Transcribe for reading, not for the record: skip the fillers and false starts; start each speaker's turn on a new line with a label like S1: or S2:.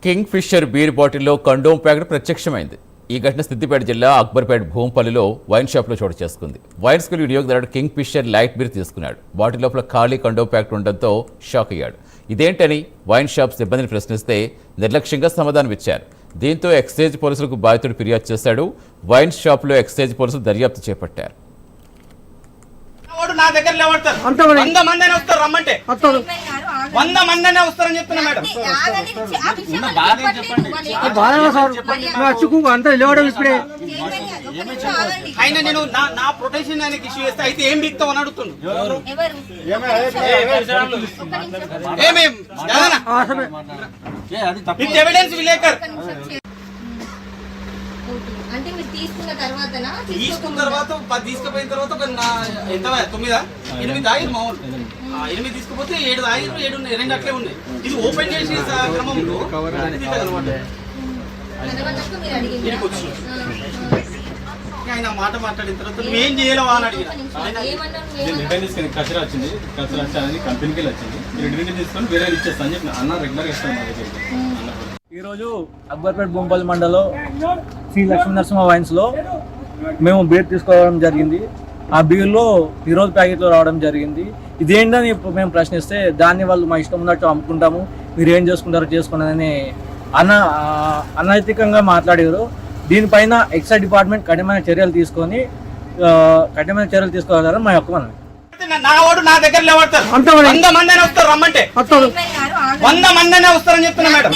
S1: King fissure beer బాటిల్లో condom packet ప్రత్యక్షమైంది. ఈ ఘటన సిద్దిపేట జిల్లా అక్బర్పేట భూంపల్లిలో వైన్ షాప్లో చోటు చేసుకుంది. వైన్ స్కూల్ వినియోగదారుడు కింగ్ ఫిషర్ లైట్ బీర్ తీసుకున్నాడు. బాటిల్ లోపల ఖాళీ కండోమ్ ప్యాకెట్ ఉండడంతో షాక్ అయ్యాడు. ఇదేంటని వైన్ షాప్ సిబ్బందిని ప్రశ్నిస్తే నిర్లక్ష్యంగా సమాధానం ఇచ్చారు. దీంతో ఎక్సైజ్ పోలీసులకు బాధితుడు ఫిర్యాదు చేశాడు. వైన్ షాప్లో ఎక్సైజ్ పోలీసులు దర్యాప్తు చేపట్టారు.
S2: నా దగ్గర లేవడతారు 100 మంది వస్తారు రమ్మంటే 100 మంది వస్తారని చెప్తున్నా మేడం. ఆయన నేను నా ప్రొటెక్షన్ ఆయనకి ఇష్యూ చేస్తే అయితే ఏం బిక్తావు అని అడుగుతున్నాను. ఎవిడెన్స్ విలేకర్
S3: అంటే మీరు తీసుకున్న తర్వాత
S2: తీసుకుపోయిన తర్వాత ఒక ఎంత 9 తాగిరు మామూలు 8 తీసుకుపోతే 7 తాగిరు 7 2 అట్లే ఉన్నాయి. ఇది ఓపెన్ చేసే క్రమంలో ఆయన మాట మాట్లాడిన తర్వాత నువ్వేం చేయలేవా అని అడిగిన
S4: కచరా వచ్చింది. కచరా వచ్చి కంపెనీకి వచ్చింది. మీరు తీసుకొని వేరే ఇచ్చేస్తా అని చెప్పి అన్న రెగ్యులర్గా ఇస్తాను.
S5: ఈరోజు అక్బర్పేట భూంపల్లి మండలంలో శ్రీ లక్ష్మీ నరసింహ వైన్స్లో మేము బీర్ తీసుకోవడం జరిగింది. ఆ బీర్లో ఈరోజు ప్యాకెట్లో రావడం జరిగింది. ఇదేంటని మేము ప్రశ్నిస్తే దాన్ని వాళ్ళు మా ఇష్టం ఉన్నట్టు అమ్ముకుంటాము, మీరు ఏం చేసుకుంటారో చేసుకున్నారని అనైతికంగా మాట్లాడారు. దీనిపైన ఎక్సైజ్ డిపార్ట్మెంట్ కఠినమైన చర్యలు తీసుకోవాలని మా యొక్క మనం.
S2: నా దగ్గర లేవడతారు 100 మంది వస్తారు రమ్మంటే 100 మంది వస్తారని చెప్తున్నా మేడం.